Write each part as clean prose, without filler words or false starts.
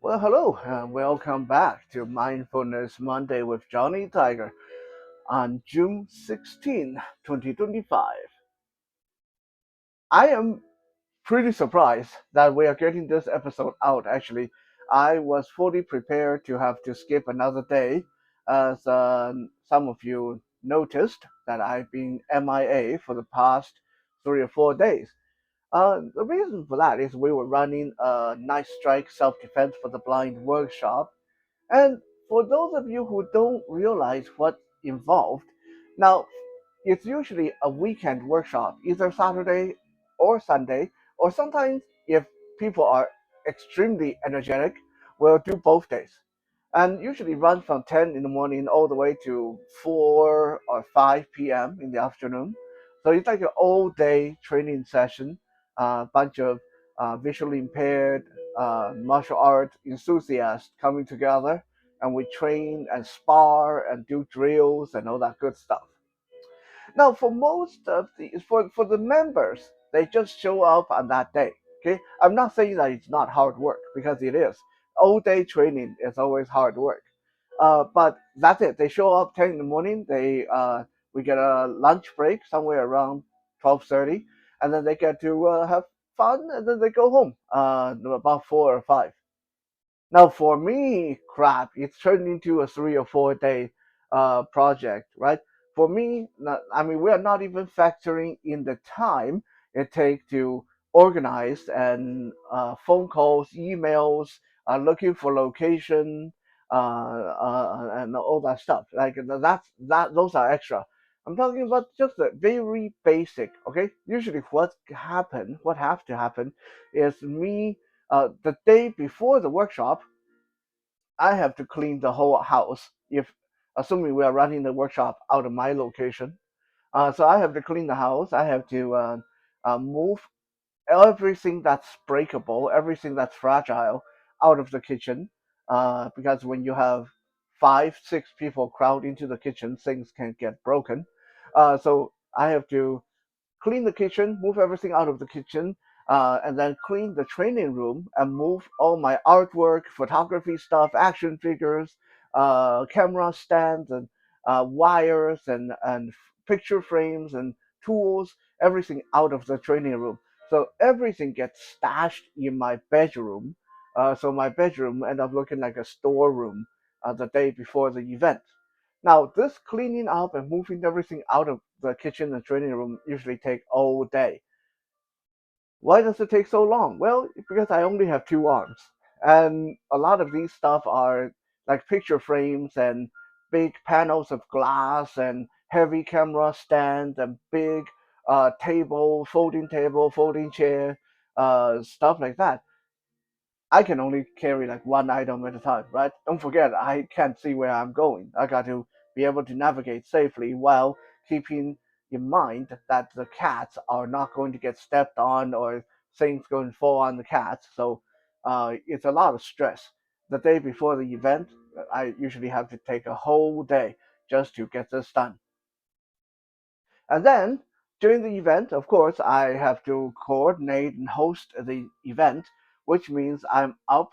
Well, hello, and welcome back to Mindfulness Monday with Johnny Tiger on June 16, 2025. I am pretty surprised that we are getting this episode out. Actually, I was fully prepared to have to skip another day, as some of you noticed that I've been MIA for the past 3 or 4 days. The reason for that is we were running a night strike self-defense for the blind workshop. And for those of you who don't realize what's involved, now it's usually a weekend workshop, either Saturday or Sunday, or sometimes if people are extremely energetic, we'll do both days. And usually run from 10 in the morning all the way to 4 or 5 p.m. in the afternoon. So it's like an all day training session, a bunch of visually impaired martial art enthusiasts coming together, and we train and spar and do drills and all that good stuff. Now, for most of the for the members, they just show up on that day. Okay, I'm not saying that it's not hard work because it is. All day training is always hard work. But that's it. They show up 10 in the morning. We get a lunch break somewhere around 12:30, and then they get to have fun, and then they go home about 4 or 5. Now, for me, crap, it's turned into a 3 or 4 day project, right? For me, I mean, we are not even factoring in the time it takes to organize and phone calls, emails, looking for location, and all that stuff. Like those are extra. I'm talking about just the very basic. Okay, usually what have to happen, is me the day before the workshop, I have to clean the whole house. If assuming we are running the workshop out of my location, so I have to clean the house. I have to move everything that's breakable, everything that's fragile, out of the kitchen. Because when you have 5, 6 people crowd into the kitchen, things can get broken. So I have to clean the kitchen, move everything out of the kitchen, and then clean the training room and move all my artwork, photography stuff, action figures, camera stands, and wires, and picture frames and tools, everything out of the training room. So everything gets stashed in my bedroom. So my bedroom end up looking like a storeroom the day before the event. Now, this cleaning up and moving everything out of the kitchen and training room usually take all day. Why does it take so long? Well, because I only have 2 arms. And a lot of these stuff are like picture frames and big panels of glass and heavy camera stand and big table, folding chair, stuff like that. I can only carry like one item at a time, right? Don't forget, I can't see where I'm going. I got to be able to navigate safely while keeping in mind that the cats are not going to get stepped on or things going to fall on the cats. So it's a lot of stress. The day before the event, I usually have to take a whole day just to get this done. And then during the event, of course, I have to coordinate and host the event, which means I'm up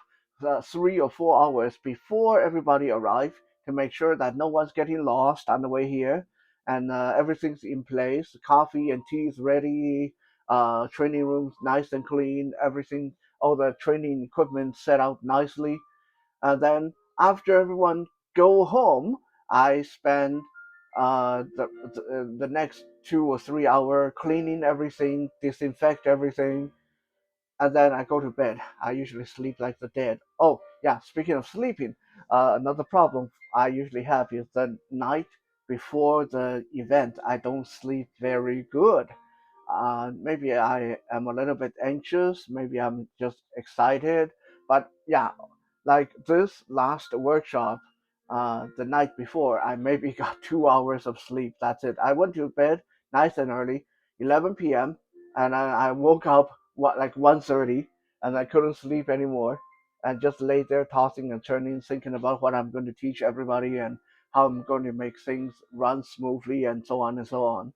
3 or 4 hours before everybody arrives to make sure that no one's getting lost on the way here, and everything's in place. Coffee and tea is ready. Training rooms nice and clean. Everything, all the training equipment set out nicely. And then after everyone go home, I spend the next 2 or 3 hours cleaning everything, disinfect everything, and then I go to bed. I usually sleep like the dead. Oh yeah, speaking of sleeping, another problem I usually have is the night before the event. I don't sleep very good. Maybe I am a little bit anxious. Maybe I'm just excited. But yeah, like this last workshop, the night before, I maybe got 2 hours of sleep. That's it. I went to bed nice and early, 11 p.m., and I woke up like 1:30, and I couldn't sleep anymore, and just lay there tossing and turning, thinking about what I'm going to teach everybody and how I'm going to make things run smoothly and so on and so on.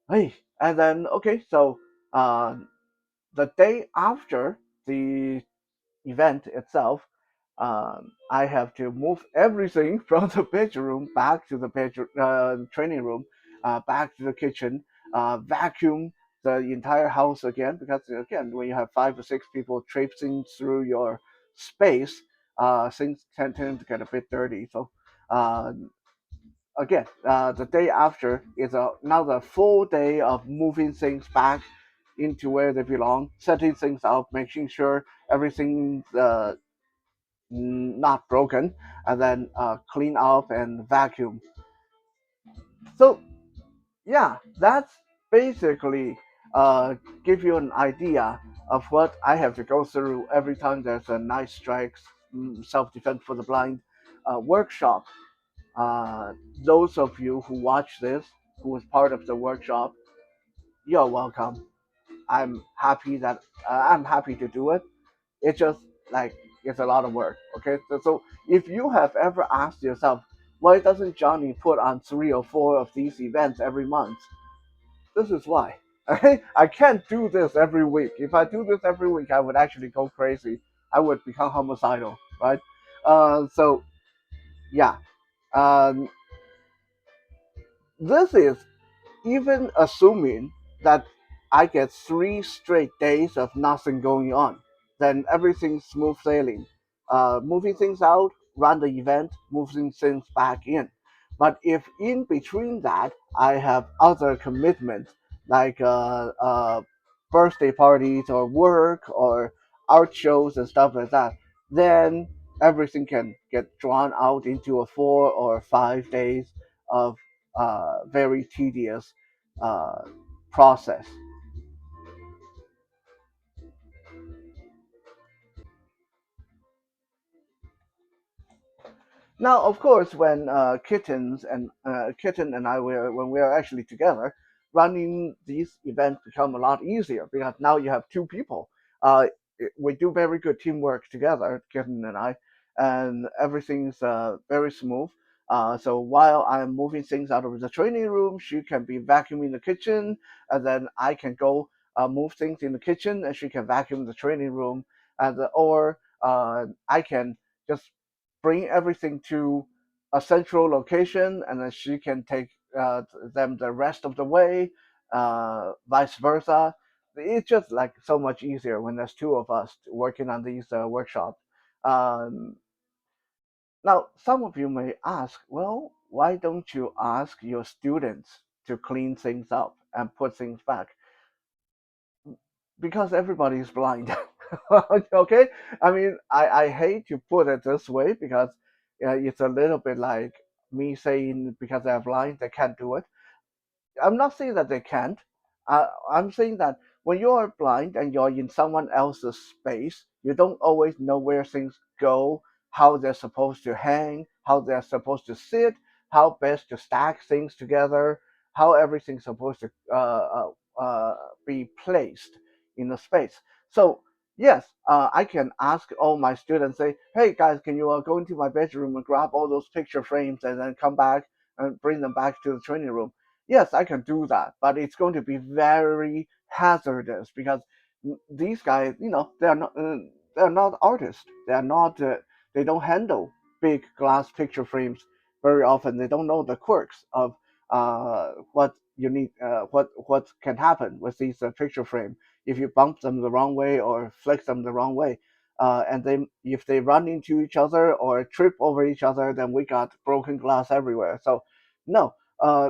Hey, and then okay, so uh, the day after the event itself, I have to move everything from the bedroom back to the training room, back to the kitchen, vacuum the entire house again, because again, when you have 5 or 6 people traipsing through your space, things tend to get a bit dirty. So uh, again, the day after is another full day of moving things back into where they belong, setting things up, making sure everything's not broken, and then clean up and vacuum. So yeah, that's basically give you an idea of what I have to go through every time there's a night strikes, self-defense for the blind workshop. Uh, those of you who watch this, who was part of the workshop, you're welcome. I'm happy to do it. It's just like it's a lot of work. Okay, so if you have ever asked yourself, why doesn't Johnny put on 3 or 4 of these events every month? This is why. Okay, I can't do this every week. If I do this every week, I would actually go crazy. I would become homicidal, right? So yeah, um, this is even assuming that I get 3 straight days of nothing going on, then everything's smooth sailing. Moving things out, run the event, moving things back in. But if in between that I have other commitments like birthday parties or work or art shows and stuff like that, then everything can get drawn out into a 4 or 5 days of very tedious uh, process. Now, of course, when Kitten and I were when we are actually together, running these events become a lot easier because now you have 2 people. We do very good teamwork together, Kitten and I, and everything's very smooth. So while I'm moving things out of the training room, she can be vacuuming the kitchen, and then I can go move things in the kitchen, and she can vacuum the training room, and or I can just bring everything to a central location, and then she can take them the rest of the way, vice versa. It's just like so much easier when there's 2 of us working on these workshops. Um, Now, some of you may ask, well, why don't you ask your students to clean things up and put things back? Because everybody is blind. Okay, I mean, I hate to put it this way because it's a little bit like me saying because they're blind they can't do it. I'm not saying that they can't. I'm saying that when you are blind and you're in someone else's space, you don't always know where things go, how they're supposed to hang, how they're supposed to sit, how best to stack things together, how everything's supposed to be placed in the space. So yes, I can ask all my students, say, "Hey guys, can you go into my bedroom and grab all those picture frames and then come back and bring them back to the training room?" Yes, I can do that, but it's going to be very hazardous because these guys, they're not artists. They don't handle big glass picture frames very often. They don't know the quirks of what you need, what can happen with these picture frame if you bump them the wrong way or flex them the wrong way. And if they run into each other or trip over each other, then we got broken glass everywhere. So, no,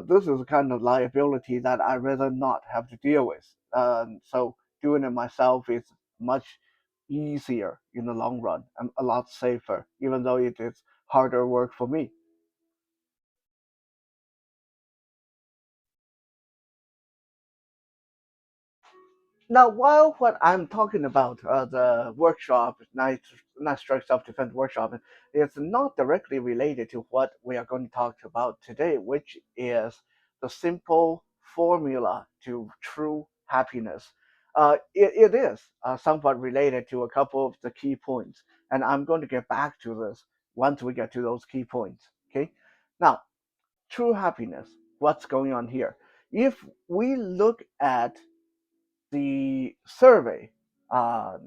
this is a kind of liability that I rather not have to deal with. So doing it myself is much easier in the long run and a lot safer, even though it is harder work for me. Now, while what I'm talking about, the workshop, Night Strike Self Defense workshop, is not directly related to what we are going to talk about today, which is the simple formula to true happiness. It is somewhat related to a couple of the key points, and I'm going to get back to this once we get to those key points. Okay, now, true happiness. What's going on here? If we look at the survey uh,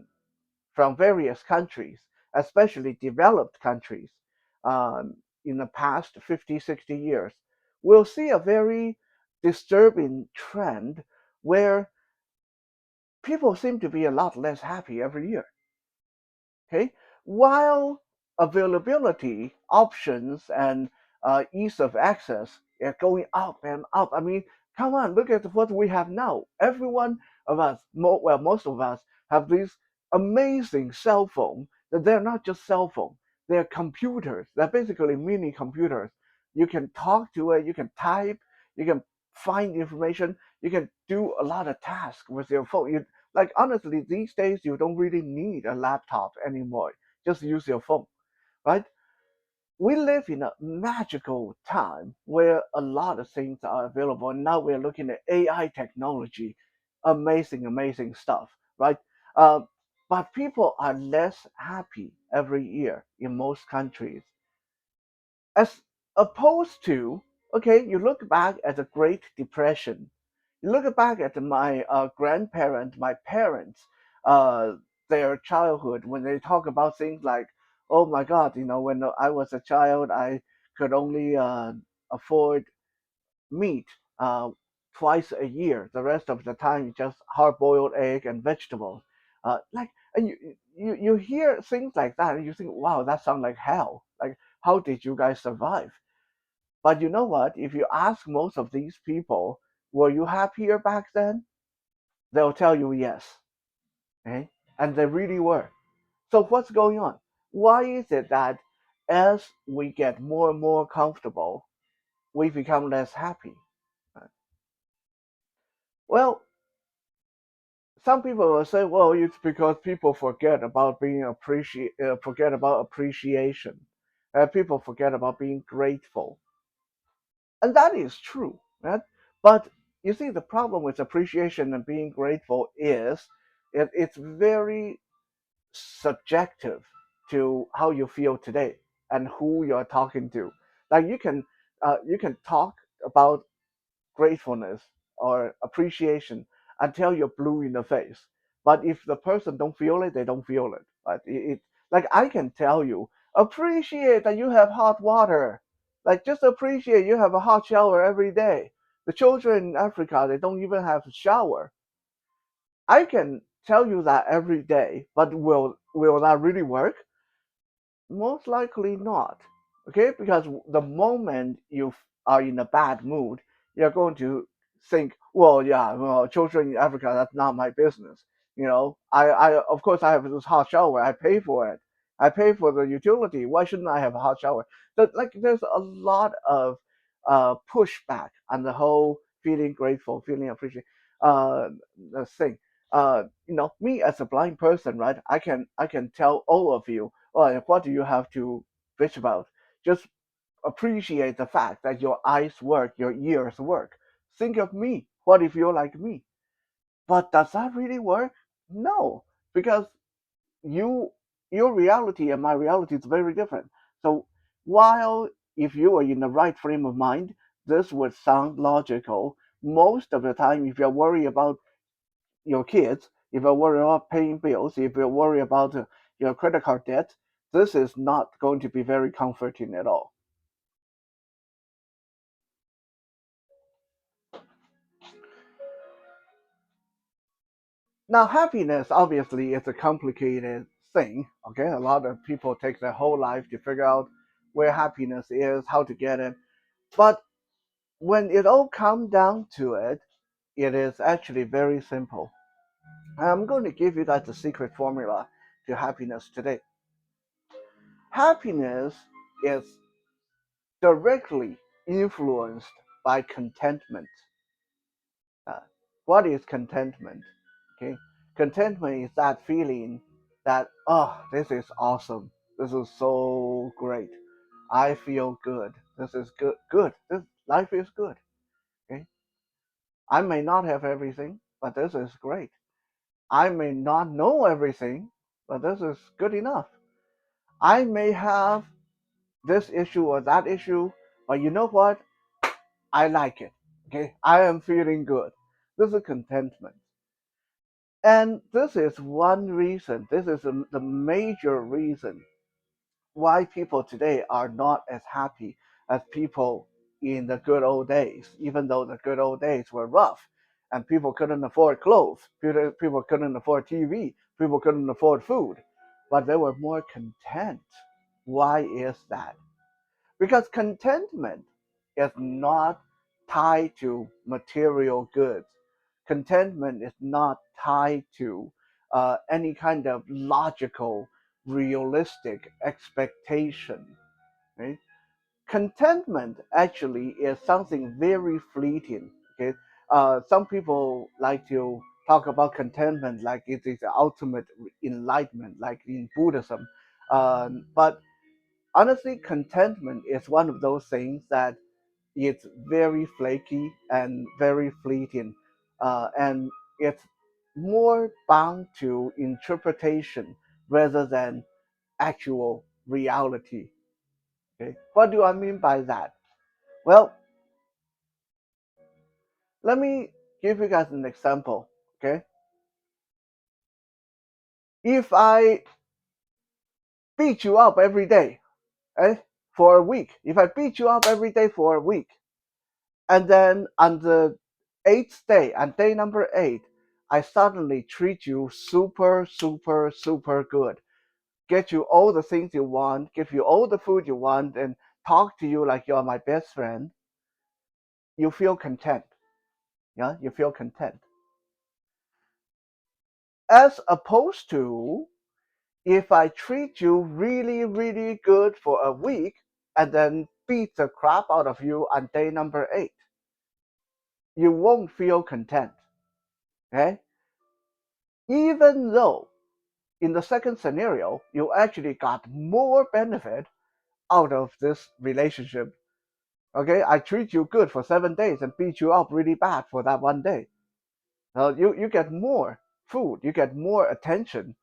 from various countries, especially developed countries, um, in the past 50, 60 years, we'll see a very disturbing trend where people seem to be a lot less happy every year. Okay, while availability, options, and ease of access are going up and up. I mean, come on, look at what we have now. Everyone of us, well, most of us have these amazing cell phone that they're not just cell phone, they're computers. They're basically mini computers. You can talk to it, you can type, you can find information, you can do a lot of tasks with your phone. Like honestly, these days you don't really need a laptop anymore. Just use your phone, right? We live in a magical time where a lot of things are available. And now we're looking at AI technology, amazing, amazing stuff, right? Uh, but people are less happy every year in most countries, as opposed to, okay, you look back at the Great Depression, you look back at my grandparents, my parents, uh, their childhood, when they talk about things like, oh my God, when I was a child, I could only afford meat uh, twice a year. The rest of the time, just hard-boiled egg and vegetables. And you hear things like that, and you think, wow, that sounds like hell. Like, how did you guys survive? But you know what? If you ask most of these people, were you happier back then? They'll tell you yes. Okay? And they really were. So what's going on? Why is it that as we get more and more comfortable, we become less happy? Well, some people will say, well, it's because people forget about appreciation. People forget about being grateful. And that is true, right? But you see, the problem with appreciation and being grateful is it's very subjective to how you feel today and who you're talking to. Like you can talk about gratefulness or appreciation until you're blue in the face. But if the person don't feel it, they don't feel it. Right? Like I can tell you, appreciate that you have hot water. Like just appreciate you have a hot shower every day. The children in Africa, they don't even have a shower. I can tell you that every day, but will that really work? Most likely not. Okay, because the moment you are in a bad mood, you're going to think, well, yeah, well, children in Africa, that's not my business. I of course I have this hot shower. I pay for it. I pay for the utility. Why shouldn't I have a hot shower? There's a lot of pushback on the whole feeling grateful, feeling appreciated uh, the thing. Me as a blind person, right? I can tell all of you, well, what do you have to bitch about? Just appreciate the fact that your eyes work, your ears work. Think of me. What if you're like me? But does that really work? No, because you your reality and my reality is very different. So while if you are in the right frame of mind, this would sound logical. Most of the time, if you're worried about your kids, if you're worried about paying bills, if you're worried about your credit card debt, this is not going to be very comforting at all. Now, happiness obviously is a complicated thing. Okay, a lot of people take their whole life to figure out where happiness is, how to get it. But when it all comes down to it, it is actually very simple. I'm going to give you guys the secret formula to happiness today. Happiness is directly influenced by contentment. Uh, what is contentment? Okay, contentment is that feeling that, oh, this is awesome. This is so great. I feel good. This is good. Good. This life is good. Okay, I may not have everything, but this is great. I may not know everything, but this is good enough. I may have this issue or that issue, but you know what? I like it. Okay, I am feeling good. This is contentment. And this is one reason, this is the major reason why people today are not as happy as people in the good old days, even though the good old days were rough and people couldn't afford clothes, people couldn't afford TV, people couldn't afford food, but they were more content. Why is that? Because contentment is not tied to material goods. Contentment is not tied to any kind of logical, realistic expectation. Right? Contentment actually is something very fleeting. Okay, some people like to talk about contentment like it is the ultimate enlightenment, like in Buddhism. But honestly, contentment is one of those things that it's very flaky and very fleeting, and it's more bound to interpretation rather than actual reality. Okay, what do I mean by that? Well, let me give you guys an example. Okay, if I beat you up every day, eh, for a week, if I beat you up every day for a week, and then on the eighth day, on day number 8, I suddenly treat you super, super, super good. Get you all the things you want, give you all the food you want, and talk to you like you're my best friend. You feel content. Yeah, you feel content. As opposed to if I treat you really, really good for a week and then beat the crap out of you on day number 8, you won't feel content. Okay? Even though in the second scenario, you actually got more benefit out of this relationship. Okay, I treat you good for 7 days and beat you up really bad for that one day. You get more food, you get more attention,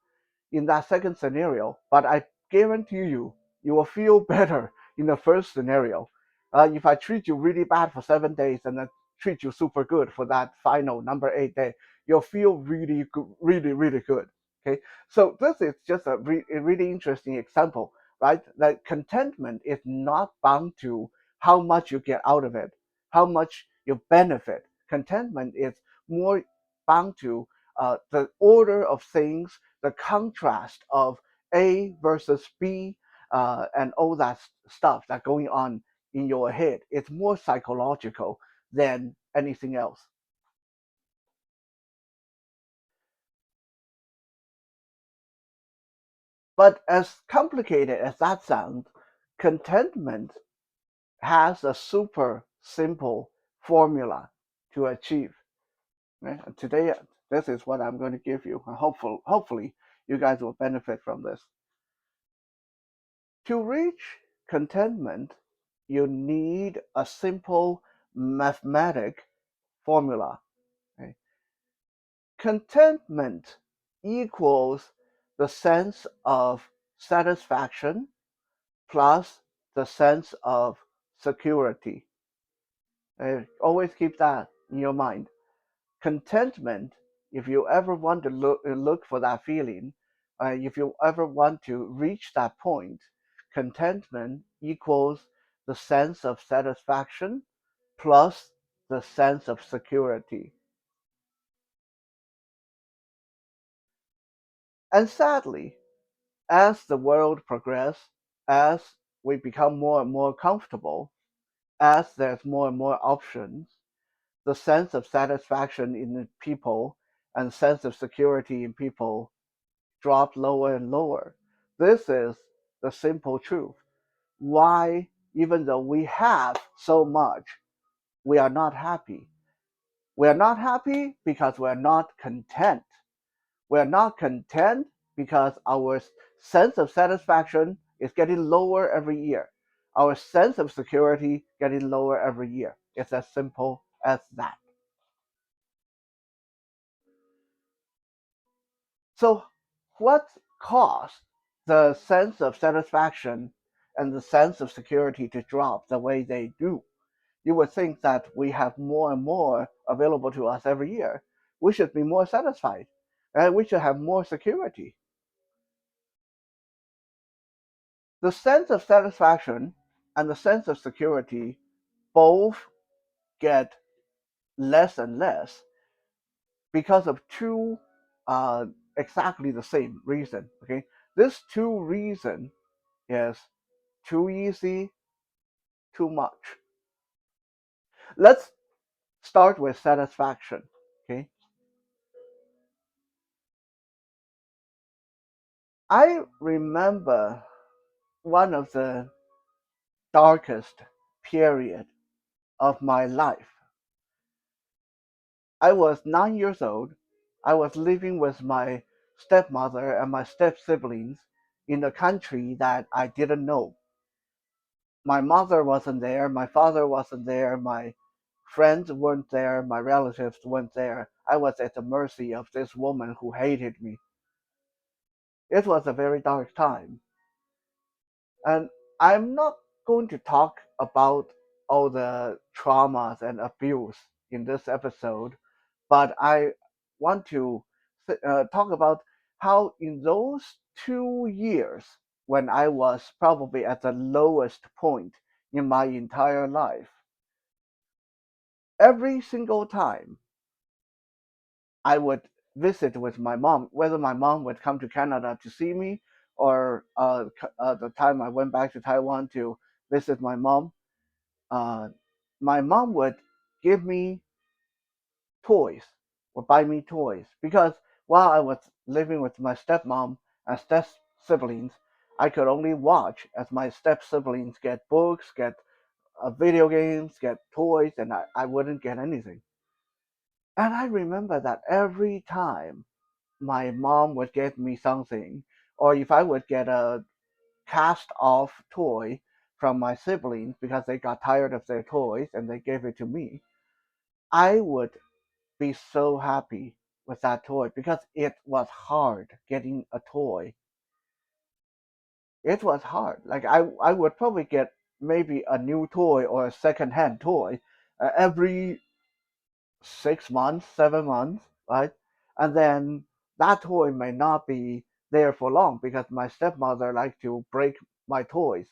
in that second scenario, but I guarantee you, you will feel better in the first scenario. If I treat you really bad for 7 days and then treat you super good for that final number 8 day, you'll feel really good, really, really good. Okay, so this is just a really interesting example, right? That contentment is not bound to how much you get out of it, how much you benefit. Contentment is more bound to the order of things, the contrast of A versus B, and all that stuff that going on in your head. It's more psychological than anything else. But as complicated as that sounds, contentment has a super simple formula to achieve. Right? And today, this is what I'm going to give you. Hopefully, you guys will benefit from this. To reach contentment, you need a simple mathematic formula. Okay? Contentment equals the sense of satisfaction plus the sense of security. Always keep that in your mind. Contentment, if you ever want to look for that feeling, if you ever want to reach that point, contentment equals the sense of satisfaction plus the sense of security. And sadly, as the world progresses, as we become more and more comfortable, as there's more and more options, the sense of satisfaction in people and sense of security in people drop lower and lower. This is the simple truth. Why, even though we have so much, we are not happy. We are not happy because we are not content. We are not content because our sense of satisfaction is getting lower every year. Our sense of security getting lower every year. It's as simple as that. So, what caused the sense of satisfaction and the sense of security to drop the way they do? You would think that we have more and more available to us every year. We should be more satisfied. and we should have more security. The sense of satisfaction and the sense of security both get less and less because of two uh, exactly the same reason. Okay, this two reason is too easy, too much. Let's start with satisfaction. Okay, I remember one of the darkest period of my life. I was 9 years old. I was living with my stepmother and my step siblings in a country that I didn't know. My mother wasn't there, my father wasn't there, my friends weren't there, my relatives weren't there. I was at the mercy of this woman who hated me. It was a very dark time. And I'm not going to talk about all the traumas and abuse in this episode, but I want to talk about how, in those 2 years, when I was probably at the lowest point in my entire life, every single time I would visit with my mom, whether my mom would come to Canada to see me or the time I went back to Taiwan to visit uh, my mom would give me toys or buy me toys because while I was living with my stepmom and step siblings, I could only watch as my step siblings get books, get video games, get toys, and I wouldn't get anything. And I remember that every time my mom would get me something, or if I would get a cast off toy from my siblings because they got tired of their toys and they gave it to me, I would be so happy with that toy because it was hard getting a toy. It was hard. Like I would probably get maybe a new toy or a second-hand toy every 6 months, 7 months, right? And then that toy may not be there for long because my stepmother liked to break my toys.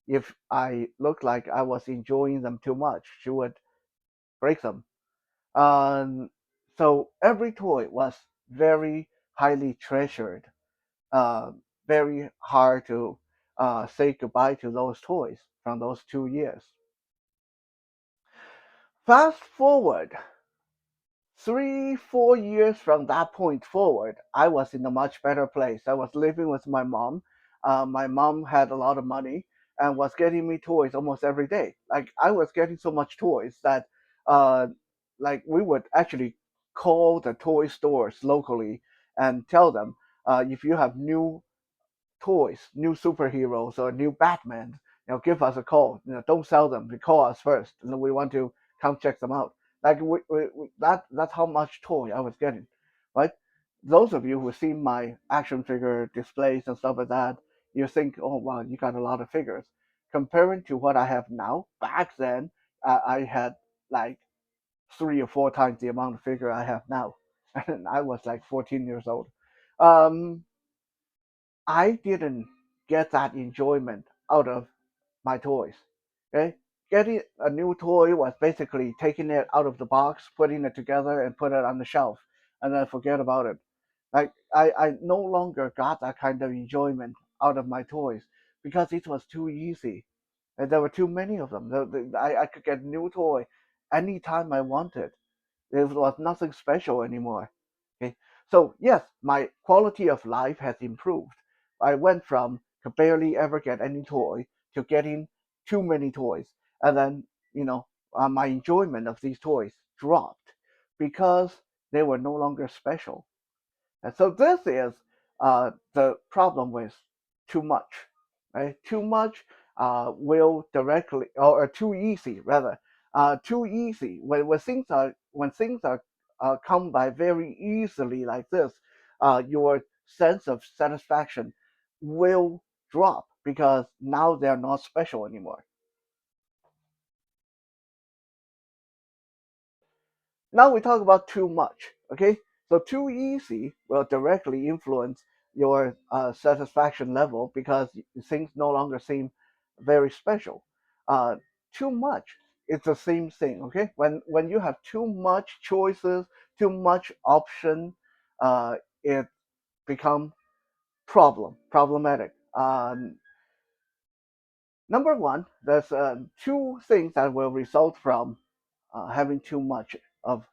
If I looked like I was enjoying them too much, she would break them. Um, so every toy was very highly treasured. Uh, Very hard to say goodbye to those toys from those 2 years. Fast forward 3, 4 years from that point forward, I was in a much better place. I was living with my mom. My mom had a lot of money and was getting me toys almost every day. Like I was getting so much toys that, uh, like we would actually call the toy stores locally and tell them, if you have new toys, new superheroes or new Batman, give us a call. Don't sell them. You call us first, and we want to come check them out. Like that's how much toy I was getting, right? Those of you who see my action figure displays and stuff like that, you think, oh wow, you got a lot of figures. Comparing to what I have now, back then I had like 3 or 4 times the amount of figure I have now, and I was like 14 years old. Um, I didn't get that enjoyment out of my toys. Okay, getting a new toy was basically taking it out of the box, putting it together, and put it on the shelf, and then forget about it. Like I no longer got that kind of enjoyment out of my toys because it was too easy, and there were too many of them. I could get a new toy anytime I wanted. There was nothing special anymore. Okay, so yes, my quality of life has improved. I went from could barely ever get any toy to getting too many toys, and then my enjoyment of these toys dropped because they were no longer special. And so this is the problem with too much. Right? Too much will directly, or too easy rather, too easy. When things are come by very easily like this, your sense of satisfaction will drop because now they're not special anymore. Now we talk about too much. Okay, So too easy will directly influence your satisfaction level because things no longer seem very special. Uh, Too much, it's the same thing. Okay, when you have too much choices, too much option, it become problematic. Number one, there's two things that will result from having too much of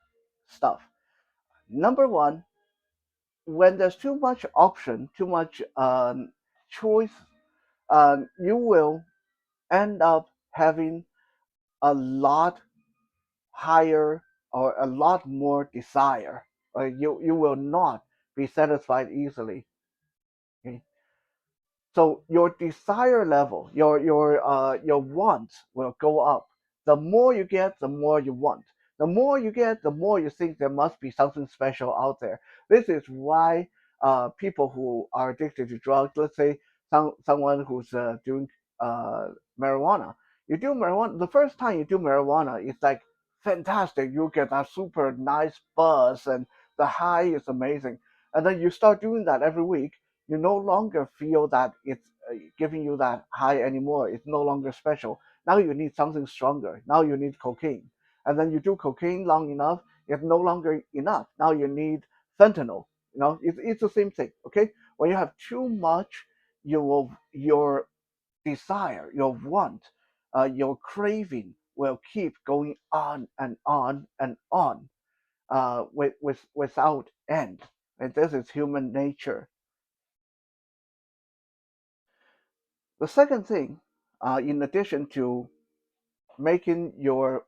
stuff. Number one, when there's too much option, too much choice, you will end up having a lot higher or a lot more desire. You will not be satisfied easily. Okay? So your desire level, your wants will go up. The more you get, the more you want. The more you get, the more you think there must be something special out there. This is why people who are addicted to drugs, let's say someone who's doing uh, marijuana, you do marijuana. The first time you do marijuana, it's like fantastic. You get that super nice buzz, and the high is amazing. And then you start doing that every week, you no longer feel that it's giving you that high anymore. It's no longer special. Now you need something stronger. Now you need cocaine. And then you do cocaine long enough, it's no longer enough. Now you need fentanyl. It's the same thing. Okay. When you have too much, your desire, your want, your craving will keep going on and on and on without end. And this is human nature. The second thing, in addition to making your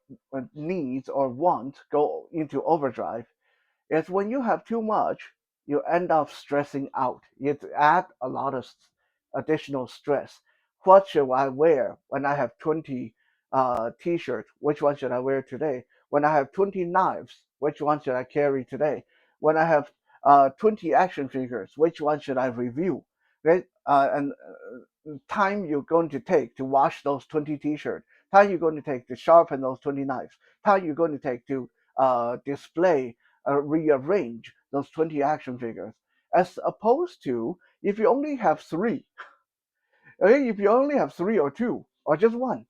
needs or wants go into overdrive, is when you have too much, you end up stressing out. You add a lot of additional stress. What should I wear when I have 20 t-shirts? Which one should I wear today? When I have 20 knives, which one should I carry today? When I have 20 action figures, which one should I review? Right? And time you're going to take to wash those 20 t-shirts, time you're going to take to sharpen those 20 knives, time you're going to take to display, rearrange those 20 action figures, as opposed to if you only have three. Okay, if you only have three or two or just one,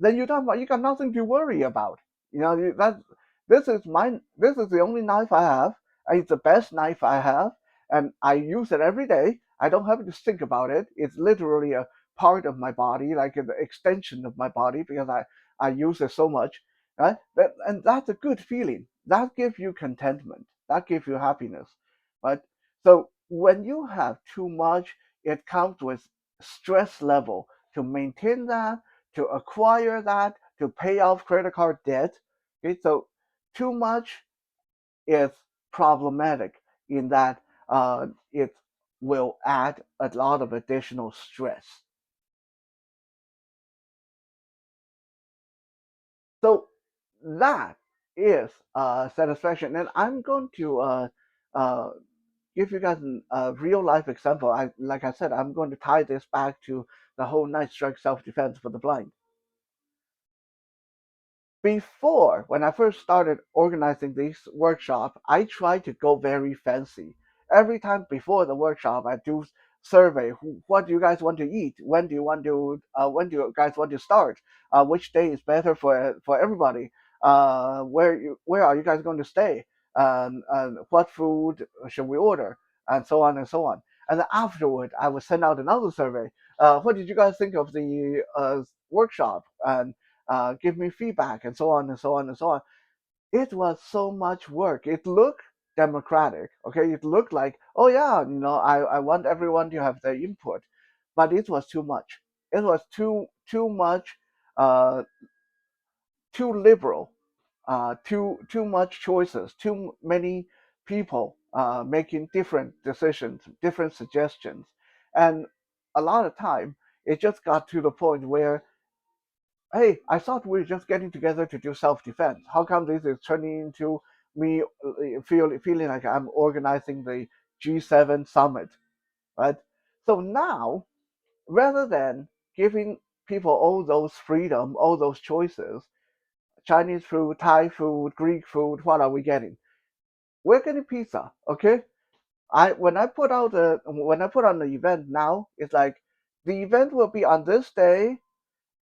then you got nothing to worry about. That this is the only knife I have, and it's the best knife I have, and I use it every day. I don't have to think about it. It's literally a part of my body, like an extension of my body, because I use it so much. Right? And that's a good feeling. That gives you contentment. That gives you happiness. Right? So when you have too much, it comes with stress level to maintain that, to acquire that, to pay off credit card debt. Okay, so too much is problematic in that it will add a lot of additional stress. So that is satisfaction, and I'm going to uh, give you guys a real life example. Like I said, I'm going to tie this back to the whole night strike self defense for the blind. Before, when I first started organizing this workshop, I tried to go very fancy. Every time before the workshop, I do survey. What do you guys want to eat? When do you want to? When do you guys want to start? Which day is better for everybody? Where are you guys going to stay? What food should we order? And so on and so on. And then afterward, I would send out another survey. What did you guys think of the workshop? And give me feedback, and so on and so on and so on. It was so much work. It looked democratic. Okay, it looked like, oh yeah, I want everyone to have their input, but it was too much. It was too much, uh, too liberal, too much choices, too many people making different decisions, different suggestions, and a lot of time it just got to the point where, hey, I thought we were just getting together to do self-defense. How come this is turning into me feeling like I'm organizing the G7 summit, right? So now, rather than giving people all those freedom, all those choices, Chinese food, Thai food, Greek food, what are we getting? we're getting pizza, okay? I when I put on the event now, it's like the event will be on this day,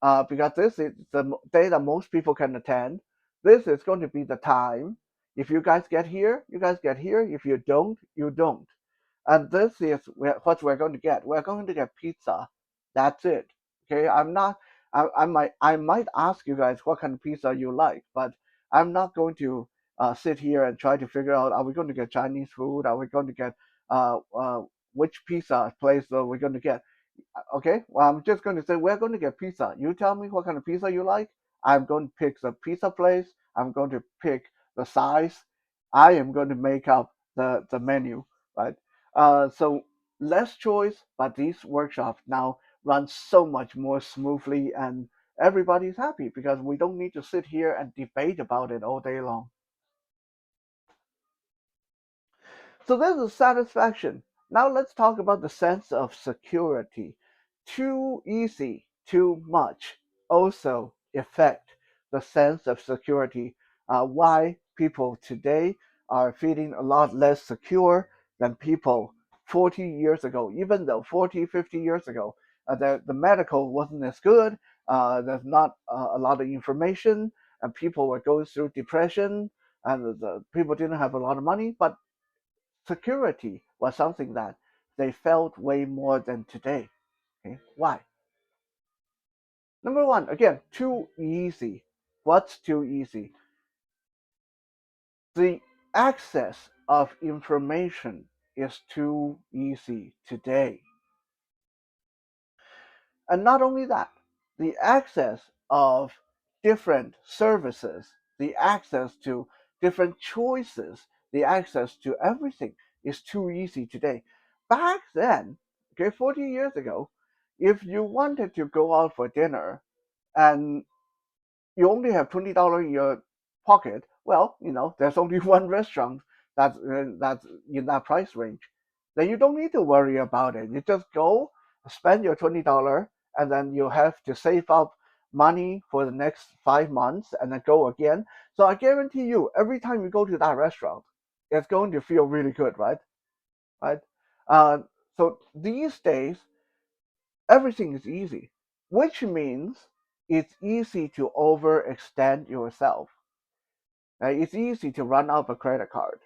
because this is the day that most people can attend. This is going to be the time. If you guys get here, you guys get here. If you don't, you don't. And this is what we're going to get. We're going to get pizza. That's it. Okay. I'm not. I might ask you guys what kind of pizza you like, but I'm not going to sit here and try to figure out, are we going to get Chinese food? Are we going to get uh, uh, which pizza place are we going to get? Okay, well, I'm just going to say we're going to get pizza. You tell me what kind of pizza you like. I'm going to pick the pizza place. I'm going to pick the size. I am going to make up the menu, right? So less choice, but these workshops now run so much more smoothly, and everybody's happy because we don't need to sit here and debate about it all day long. So this is satisfaction. Now let's talk about the sense of security. Too easy, too much also affect the sense of security. Why people today are feeling a lot less secure than people 40 years ago, even though 40, 50 years ago, the medical wasn't as good. There's not a lot of information, and people were going through depression, and the people didn't have a lot of money, but security was something that they felt way more than today. Okay? Why? Number one, again, too easy. What's too easy? The access of information is too easy today. And not only that, the access of different services, the access to different choices, the access to everything is too easy today. Back then, okay, 40 years ago, if you wanted to go out for dinner and you only have $20 in your pocket, well, there's only one restaurant that's in that price range. Then you don't need to worry about it. You just go spend your $20, and then you have to save up money for the next 5 months and then go again. So I guarantee you, every time you go to that restaurant, it's going to feel really good, right? Right? Uh, so these days, everything is easy, which means it's easy to overextend yourself. It's easy to run out a credit card.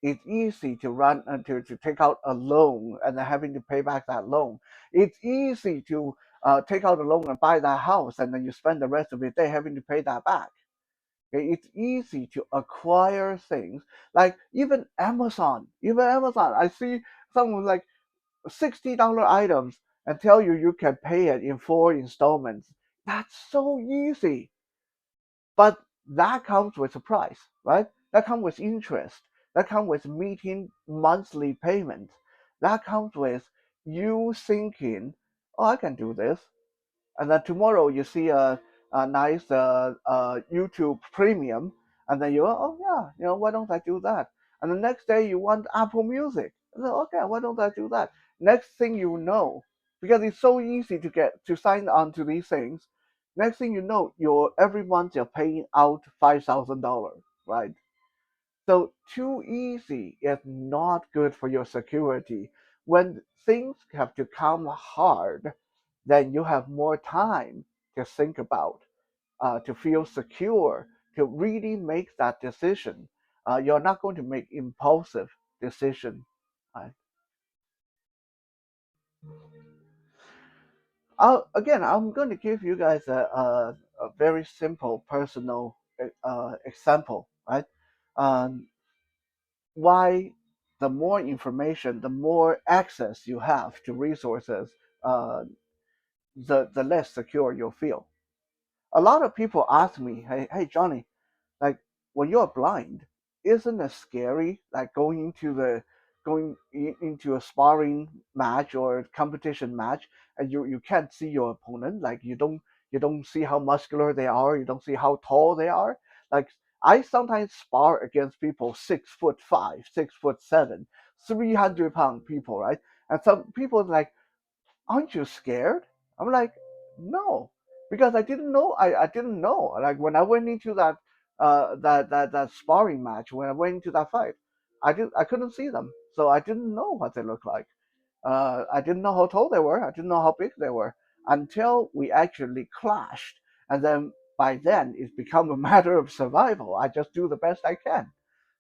It's easy to to take out a loan and then having to pay back that loan. It's easy to take out a loan and buy that house, and then you spend the rest of your day having to pay that back. Okay? It's easy to acquire things like Even Amazon, I see someone like $60 items and tell you you can pay it in 4 installments. That's so easy. But that comes with a price, right? That comes with interest. That comes with meeting monthly payments. That comes with you thinking, oh, I can do this. And then tomorrow you see a nice YouTube premium, and then you go, oh yeah, why don't I do that? And the next day you want Apple Music, and then, okay, why don't I do that? Next thing you know, because it's so easy to get to sign on to these things, next thing you know, you're every month you're paying out $5,000, right? So too easy is not good for your security. When things have to come hard, then you have more time to think about, to feel secure, to really make that decision. You're not going to make impulsive decision. Right? Again, I'm going to give you guys a very simple personal example, right? Um, why the more information, the more access you have to resources, uh, the less secure you'll feel. A lot of people ask me, hey Johnny, like when you're blind, isn't it scary? Like into a sparring match or competition match, and you can't see your opponent. Like you don't see how muscular they are. You don't see how tall they are. Like I sometimes spar against people 6'5", 6'7", 300-pound people, right? And some people like, aren't you scared? I'm like, no, because I didn't know. I didn't know. Like when I went into that sparring match, when I went into that fight, I couldn't see them, so I didn't know what they looked like. I didn't know how tall they were. I didn't know how big they were until we actually clashed, and then by then it's become a matter of survival. I just do the best I can.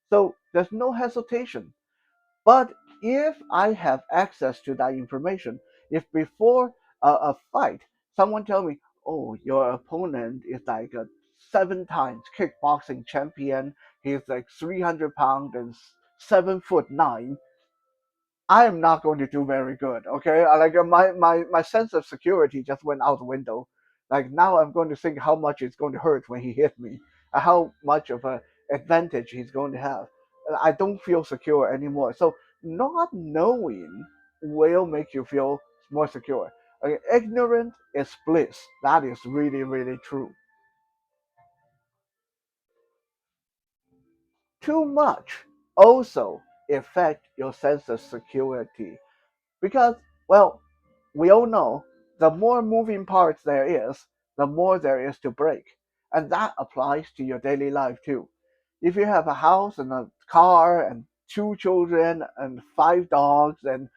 So there's no hesitation. But if I have access to that information, if before a fight someone tell me, "Oh, your opponent is like a 7 times kickboxing champion. He's like 300 pounds and 7'9", I am not going to do very good. Okay, my sense of security just went out the window. Like now, I'm going to think how much it's going to hurt when he hit me, how much of a advantage he's going to have. I don't feel secure anymore. So not knowing will make you feel more secure. Okay, ignorant is bliss. That is really really true. Too much also affect your sense of security. Because, well, we all know the more moving parts there is, the more there is to break. And that applies to your daily life too. If you have a house and a car and 2 children and 5 dogs and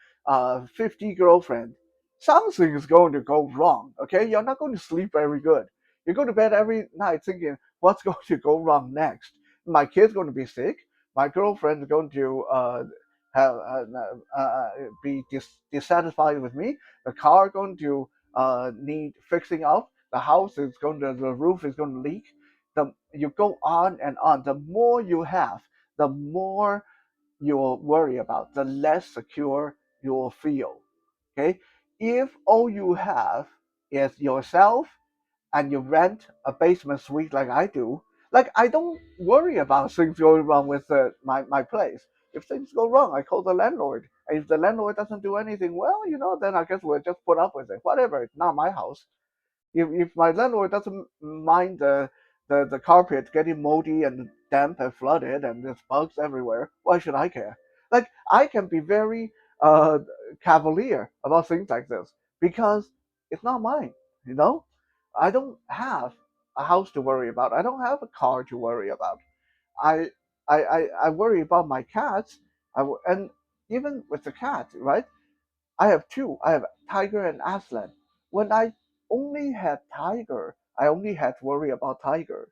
50 girlfriends, something is going to go wrong. Okay, you're not going to sleep very good. You go to bed every night thinking, what's going to go wrong next? My kid's going to be sick. My girlfriend is going to have be dissatisfied with me. The car going to need fixing up. The house is going to the roof is going to leak. You go on and on. The more you have, the more you'll worry about, the less secure you'll feel. Okay, if all you have is yourself and you rent a basement suite like I do, like I don't worry about things going wrong with my place. If things go wrong, I call the landlord. And if the landlord doesn't do anything well, then I guess we'll just put up with it. Whatever, it's not my house. If my landlord doesn't mind the carpet getting moldy and damp and flooded and there's bugs everywhere, why should I care? Like I can be very cavalier about things like this because it's not mine. You know, I don't have a house to worry about. I don't have a car to worry about. I I worry about my cats. And even with the cat, right? I have two. I have Tiger and Aslan. When I only had Tiger, I only had to worry about Tiger.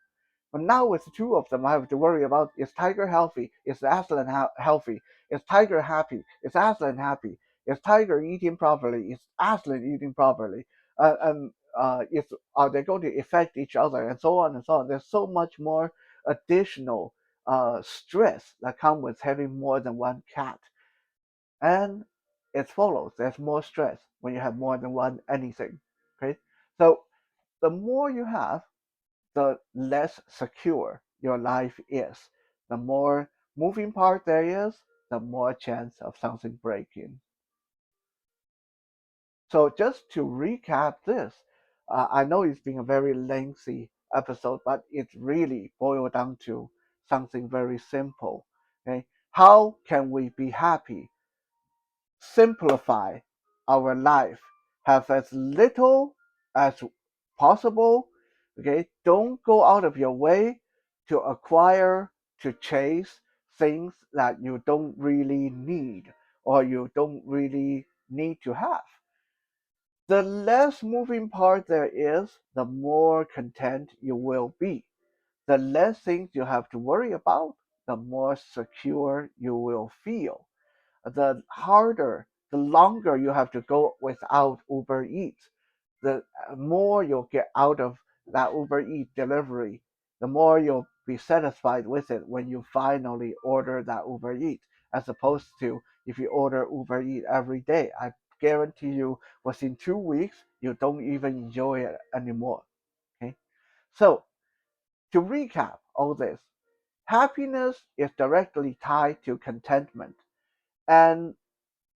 But now with two of them, I have to worry about, is Tiger healthy? Is Aslan healthy? Is Tiger happy? Is Aslan happy? Is Tiger eating properly? Is Aslan eating properly? And are they going to affect each other? And so on and so on. There's so much more additional stress that comes with having more than one cat. And it follows there's more stress when you have more than one anything. Okay, so the more you have, the less secure your life is. The more moving part there is, the more chance of something breaking. So just to recap this, I know it's been a very lengthy episode, but it really boiled down to something very simple. Okay, how can we be happy? Simplify our life, have as little as possible. Okay, don't go out of your way to acquire, to chase things that you don't really need or you don't really need to have. The less moving part there is, the more content you will be. The less things you have to worry about, the more secure you will feel. The harder, the longer you have to go without Uber Eats, the more you'll get out of that Uber Eats delivery, the more you'll be satisfied with it when you finally order that Uber Eats, as opposed to if you order Uber Eats every day. I guarantee you, within 2 weeks, you don't even enjoy it anymore. Okay, so to recap all this, happiness is directly tied to contentment. And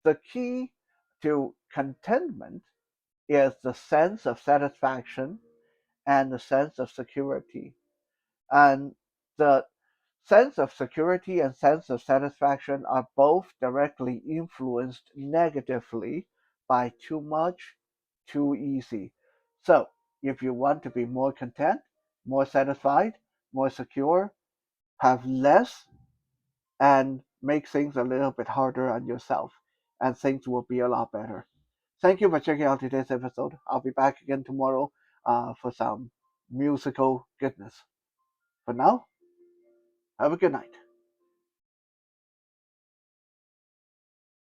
the key to contentment is the sense of satisfaction and the sense of security. And the sense of security and sense of satisfaction are both directly influenced negatively by too much, too easy. So, if you want to be more content, more satisfied, more secure, have less and make things a little bit harder on yourself, and things will be a lot better. Thank you for checking out today's episode. I'll be back again tomorrow for some musical goodness. For now, have a good night.